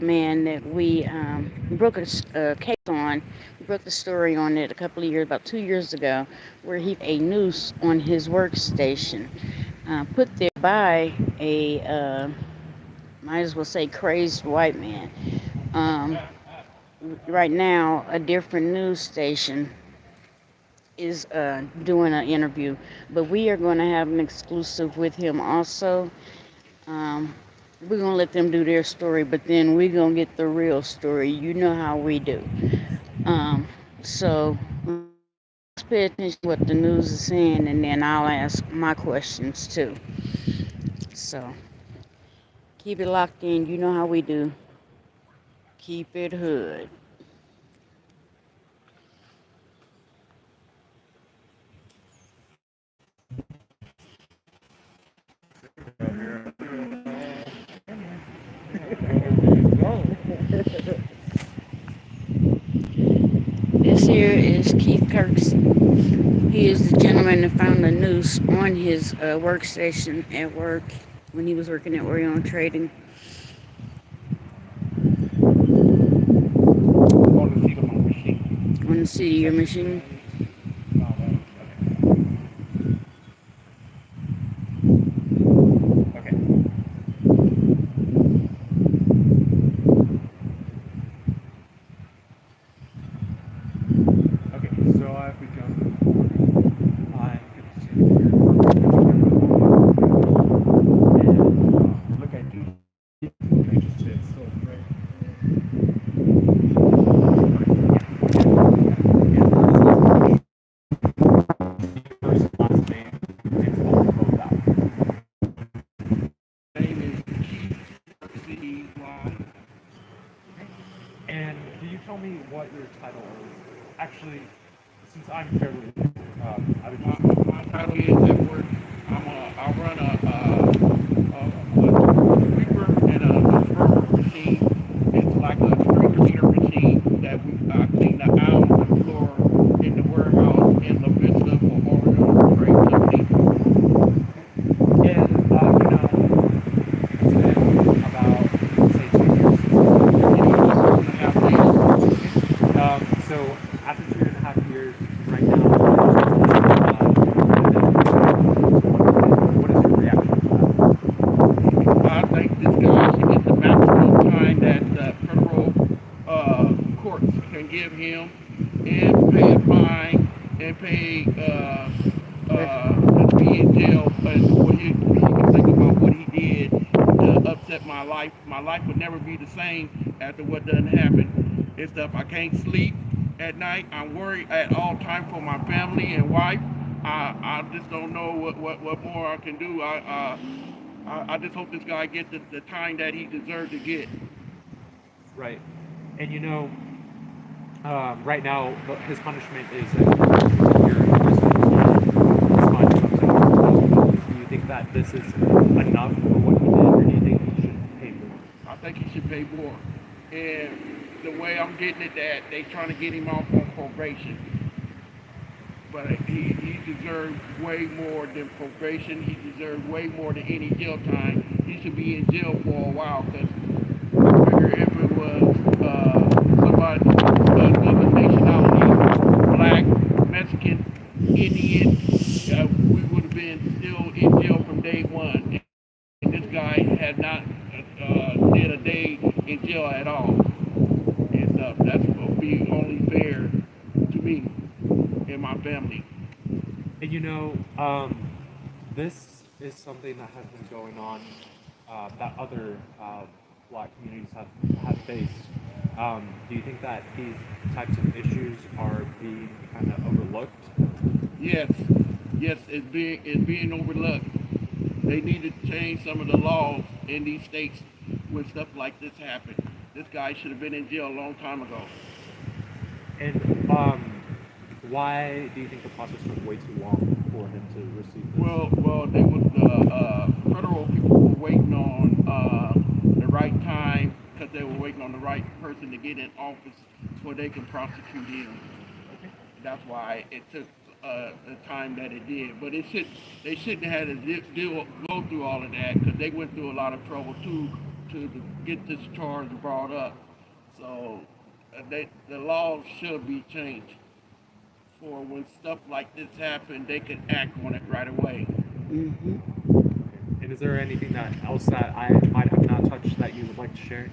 man that we broke a case on. We broke the story on it a couple of years, about 2 years ago, where he a noose on his workstation, put there by a might as well say crazed white man. Um, right now, a different news station is doing an interview, but we are going to have an exclusive with him also. Um, we're going to let them do their story, but then we're going to get the real story. You know how we do. Um, so let's pay attention to what the news is saying, and then I'll ask my questions too. So keep it locked in. You know how we do. Keep it hood. This here is Keith Kirks. He is the gentleman that found the noose on his workstation at work when he was working at Orion Trading. On the seat of your machine. to get this charge brought up. So the laws should be changed for when stuff like this happen, they can act on it right away. Hmm. And is there anything that else that I might have not touched that you would like to share?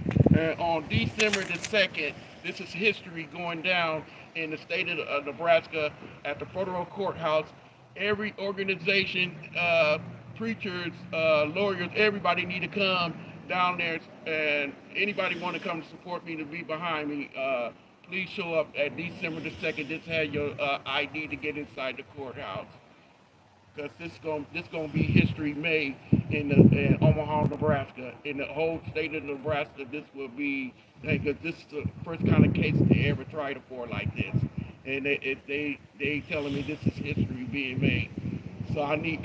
On December the 2nd, this is history going down in the state of Nebraska at the federal courthouse. Every organization, preachers, lawyers, everybody need to come down there, and anybody want to come to support me to be behind me. Please show up at December the 2nd. Just have your ID to get inside the courthouse because this gonna be history made in Omaha, Nebraska, in the whole state of Nebraska. This will be because this is the first kind of case they ever tried for like this, and they telling me this is history being made. So I need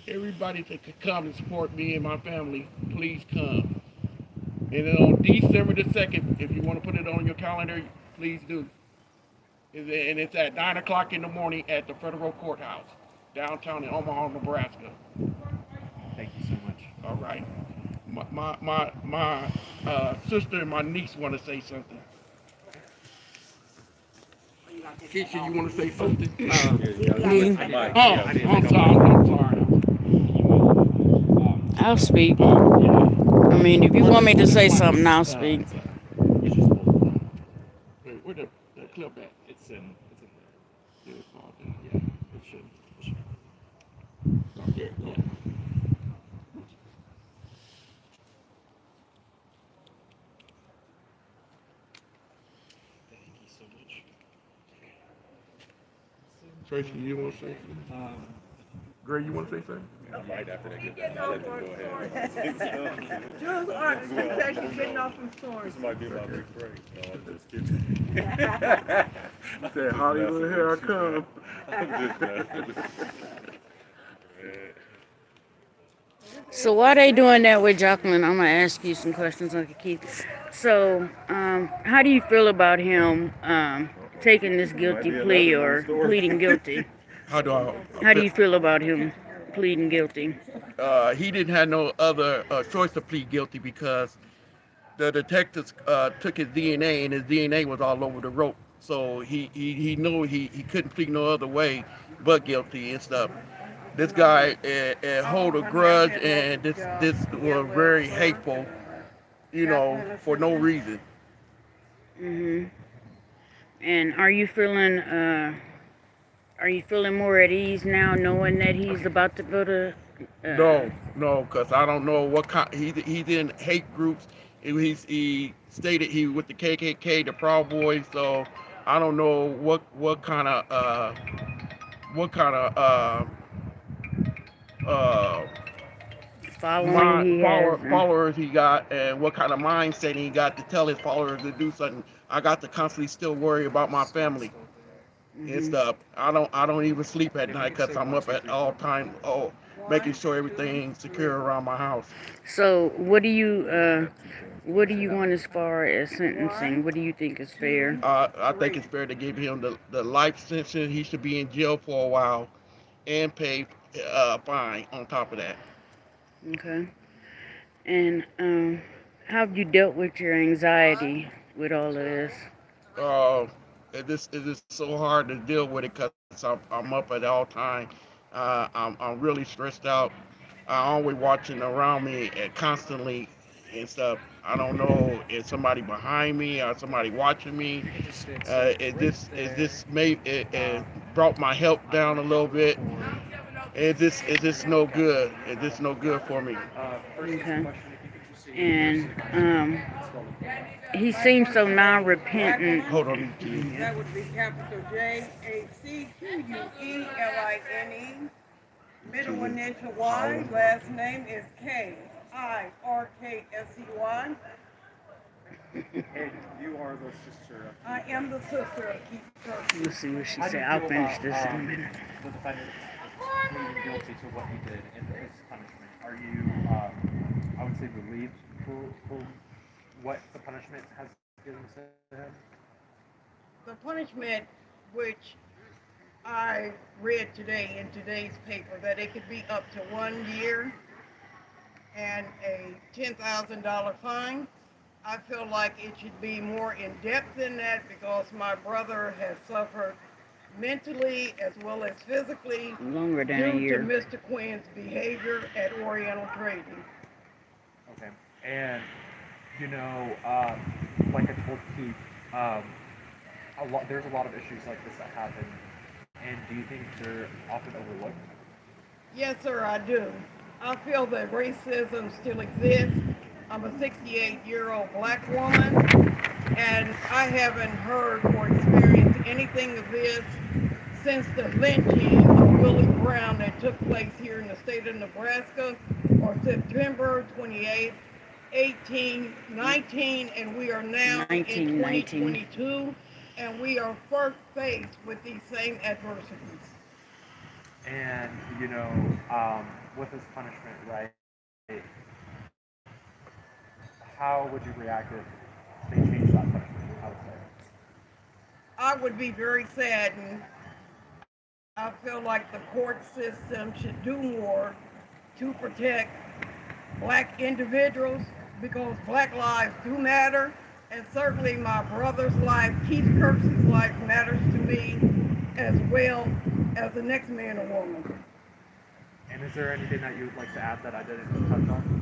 everybody to come and support me and my family. Please come. And then on December the 2nd, if you want to put it on your calendar, please do. And it's at 9 o'clock in the morning at the federal courthouse downtown in Omaha, Nebraska. Thank you so much. All right. My sister and my niece want to say something. Keisha, you want to say something? Me, Oh, I'm sorry. I'm sorry. I'll speak. Yeah. I mean, if you Where want me to the say mic? something, I'll speak. You just hold it down. Where the clip at? It's in there. Yeah, it's all there. Yeah. It should. Oh, there you go. Yeah. Thank you so much. Tracy, you want to say something? Gray, you want to say something? I might after they get done. I'll let them go ahead. Jules, she said she's getting off from storage. This might be my big break. No, I'm just kidding. He said, Hollywood, here I come. I'm just messing. So while they doing that with Jacqueline, I'm gonna ask you some questions, Uncle Keith. So, how do you feel about him taking this Might guilty be plea another long or story. pleading guilty? How do I How do feel? you feel about him pleading guilty? He didn't have no other choice to plead guilty because the detectives took his DNA and his DNA was all over the rope. So he knew he couldn't plead no other way but guilty and stuff. This guy hold a grudge and this was very hateful, for no reason. Hmm. And are you feeling more at ease now, knowing that he's about to go to? Uh, No, because I don't know what kind. He didn't hate groups. He stated he was with the KKK, the Proud Boys. So I don't know what kind of uh Following he has. followers he got and what kind of mindset he got to tell his followers to do something. I got to constantly still worry about my family and Hmm. stuff. I don't even sleep at night because I'm up at all time, making sure everything's secure around my house. So, what do you want as far as sentencing? What do you think is fair? I think it's fair to give him the life sentence. He should be in jail for a while and pay fine on top of that. Okay. And how have you dealt with your anxiety with all of this? Uh, it is so hard to deal with it because I'm up at all time. I'm really stressed out. I always watching around me and constantly and stuff. I don't know if somebody behind me or somebody watching me. It just made it brought my health down a little bit. It's just no good. It's just no good for me. Okay. And he seems so non-repentant. Hold on, kid. That would be capital JACQUELINE. Middle initial Y. Last name is KIRKSEY. And you are the sister of I Keith, am the right? sister of Keith We'll Turkey. see what she How do said. you I'll feel finish about this in a minute. the defendant pleading guilty to what he did and his punishment? Are you, I would say, relieved for what the punishment has given to him? The punishment, which I read today in today's paper, that it could be up to 1 year and a $10,000 fine. I feel like it should be more in depth than that because my brother has suffered mentally as well as physically Longer than a due to year. Mr. Quinn's behavior at Oriental Trading. Okay. And like I told Keith, there's a lot of issues like this that happen. And do you think they're often overlooked? Yes, sir, I do. I feel that racism still exists. I'm a 68-year-old black woman, and I haven't heard or experienced anything of this since the lynching of Willie Brown that took place here in the state of Nebraska on September 28th, 1819, and we are now in 1919. 2022, and we are first faced with these same adversities. And with this punishment, right? How would you react if they changed that punishment? I would say. I would be very saddened. I feel like the court system should do more to protect black individuals because black lives do matter. And certainly my brother's life, Keith Kirksey's life, matters to me as well as the next man or woman. And is there anything that you would like to add that I didn't touch on?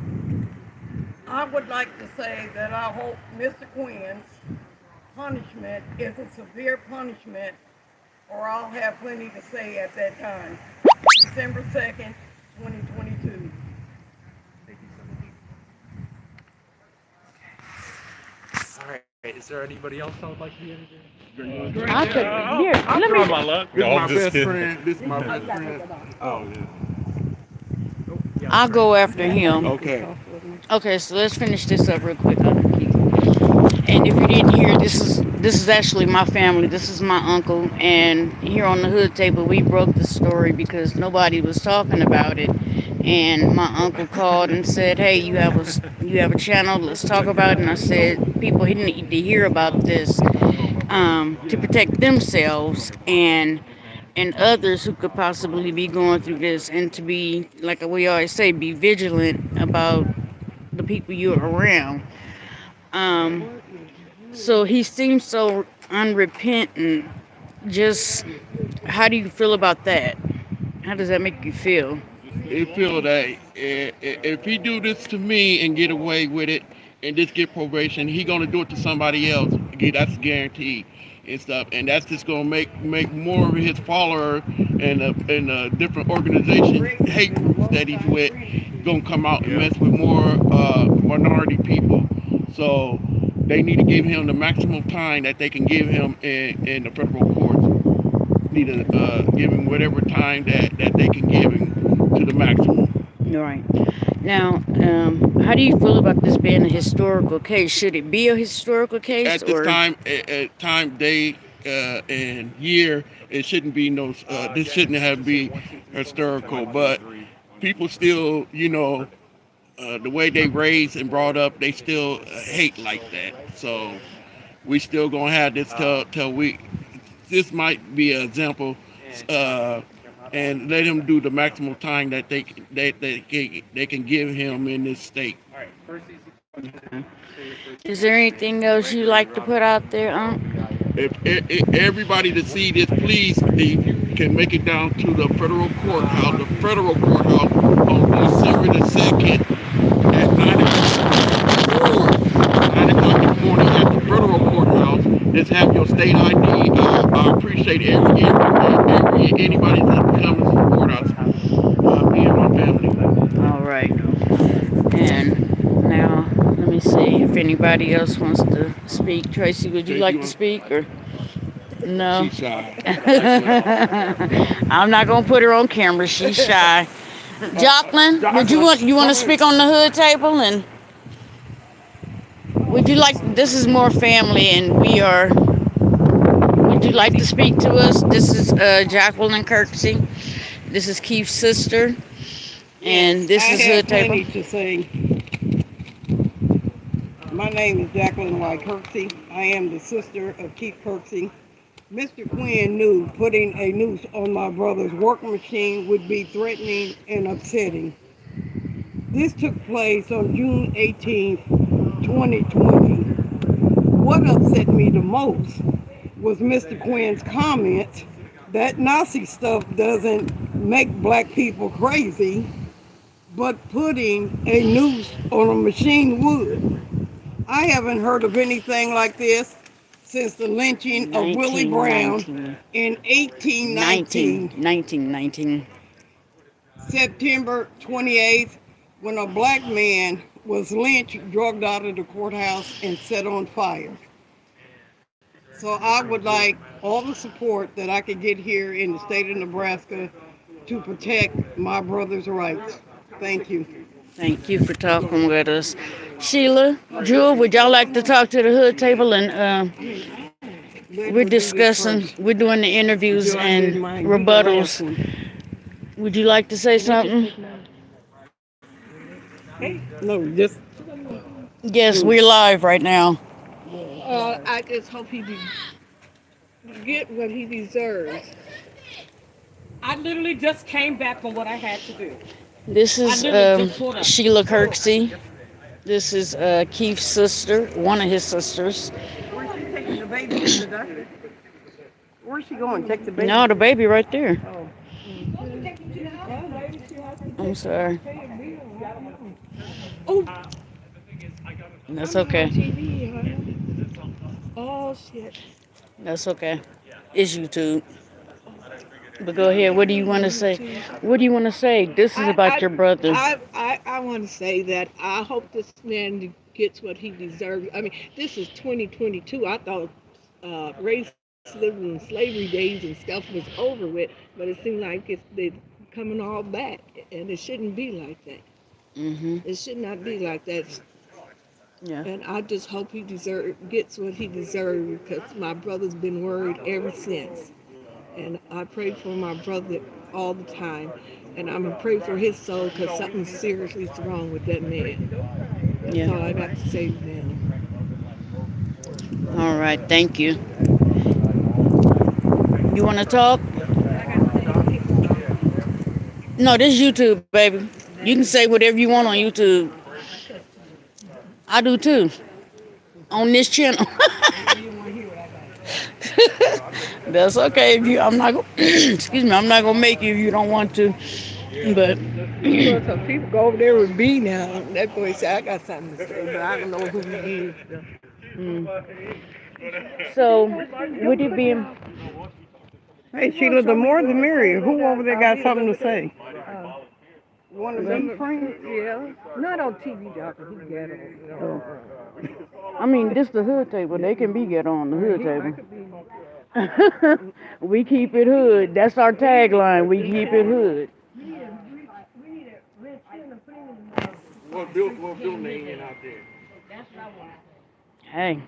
I would like to say that I hope Mr. Quinn's punishment is a severe punishment, or I'll have plenty to say at that time. December 2nd, 2022. Thank you so much. All right. Is there anybody else that would like to be interviewed? I Stranger could. danger. Here, I'll let try me. my luck. This is No, my I'm just best kidding. friend. This is my best friend. Oh, Oh, yeah, I'll that's right. go after him. okay. Okay, so let's finish this up real quick. And if you didn't hear, this is actually my family. This is my uncle, and here on the hood table, we broke the story because nobody was talking about it. And my uncle called and said, "Hey, you have a channel. Let's talk about it." And I said, "People need to hear about this to protect themselves and others who could possibly be going through this, and to be like we always say, be vigilant about the people you're around." Um, so he seems so unrepentant. Just how do you feel about that? How does that make you feel? They feel that if he do this to me and get away with it and just get probation, he gonna do it to somebody else. That's guaranteed and stuff. And that's just gonna make more of his followers and different organization hate groups that he's with gonna come out and mess with more minority people. So they need to give him the maximum time that they can give him in the federal courts. Need to give him whatever time that they can give him to the maximum. All right. Now, how do you feel about this being a historical case? Should it be a historical case At this or? time, time, day, and year, it shouldn't be no. This shouldn't have be historical, but people still, the way they raised and brought up, they still hate like that. So we still gonna have this till we. This might be an example, uh, and let him do the maximum time that they can give him in this state. All right. First easy question. Say your first name, Is there last name. anything else you like to put out there, If everybody to see this, please, if you can make it down to the federal courthouse on December 2nd at 9 o'clock in the morning at the federal courthouse. Just have your state ID. I appreciate anybody that comes and support us, me and my family. All right. And now, let me see if anybody else wants to speak. Tracy, would you Tracy, like you to want? speak or no? She's shy. I'm not gonna put her on camera. She's shy. Jocelyn, would you want to speak on the hood table and would you like? This is more family, and we are. Would you like to speak to us? This is Jacqueline Kirksey. This is Keith's sister, Yes, and this I is have hood table. plenty to say. My name is Jacqueline Y. Kirksey. I am the sister of Keith Kirksey. Mr. Quinn knew putting a noose on my brother's work machine would be threatening and upsetting. This took place on June 18th, 2020. What upset me the most was Mr. Quinn's comment that Nazi stuff doesn't make black people crazy, but putting a noose on a machine would. I haven't heard of anything like this since the lynching of Willie Brown 1919. in 19. 1819, 1919. September 28th, when a black man was lynched, drugged out of the courthouse, and set on fire. So I would like all the support that I could get here in the state of Nebraska to protect my brother's rights. Thank you. Thank you for talking with us. Sheila, Jewel, would y'all like to talk to the hood table? And we're discussing, we're doing the interviews and rebuttals. Would you like to say something? No, just Yes, we're live right now. I just hope he get what he deserves. I literally just came back from what I had to do. This I is literally just pulled up. Sheila Kirksey. This is Keith's sister, one of his sisters. where's she taking the baby to the doctor? Where's she going? Take the baby? No, the baby right there. Oh. I'm sorry. Oh, That's I'm on okay. TV, huh? Oh shit. That's okay. It's YouTube. But go ahead. What do you want to say? What do you want to say? This is about your brother. I want to say that I hope this man gets what he deserves. I mean, this is 2022. I thought racism and slavery days and stuff was over with, but it seems like they're coming all back, and it shouldn't be like that. Mhm. It should not be like that. Yeah. And I just hope he gets what he deserves because my brother's been worried ever since. And I pray for my brother all the time. And I'm going to pray for his soul because something seriously is wrong with that man. That's all Yeah. I got to say now. All right. Thank you. You want to talk? No, this YouTube, baby. You can say whatever you want on YouTube. I do too. On this channel. That's okay if you. I'm not. Excuse me. I'm not gonna make you if you don't want to. But Some people go over there with me now. That boy said, I got something to say, but I don't know who he is. so, with it being Hey, Sheila, the more the merrier. Who over there got something to say? You want to be friends? Yeah. Not on TV, doctor. He got it. I mean, this the hood table. They can be get on the hood table. We keep it hood. That's our tagline. We keep it hood. What building they in out there? Hey,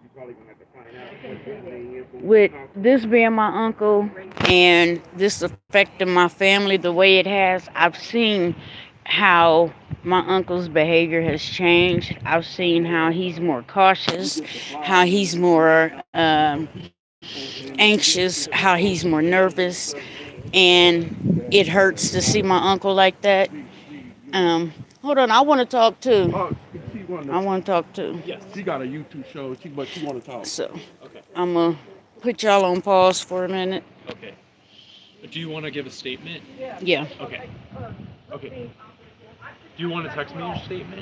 You probably gonna have to find out what building they in. with this being my uncle and this affecting my family the way it has, I've seen how my uncle's behavior has changed. I've seen how he's more cautious, how he's more anxious, how he's more nervous, and it hurts to see my uncle like that. Hold on, I want to talk too. Oh, she wanted I want to talk too. yes, she got a YouTube show, but she want to talk. So Okay. I'm gonna put y'all on pause for a minute. Okay. Do you want to give a statement? Yeah. Okay. Okay. Do you want to text me your statement?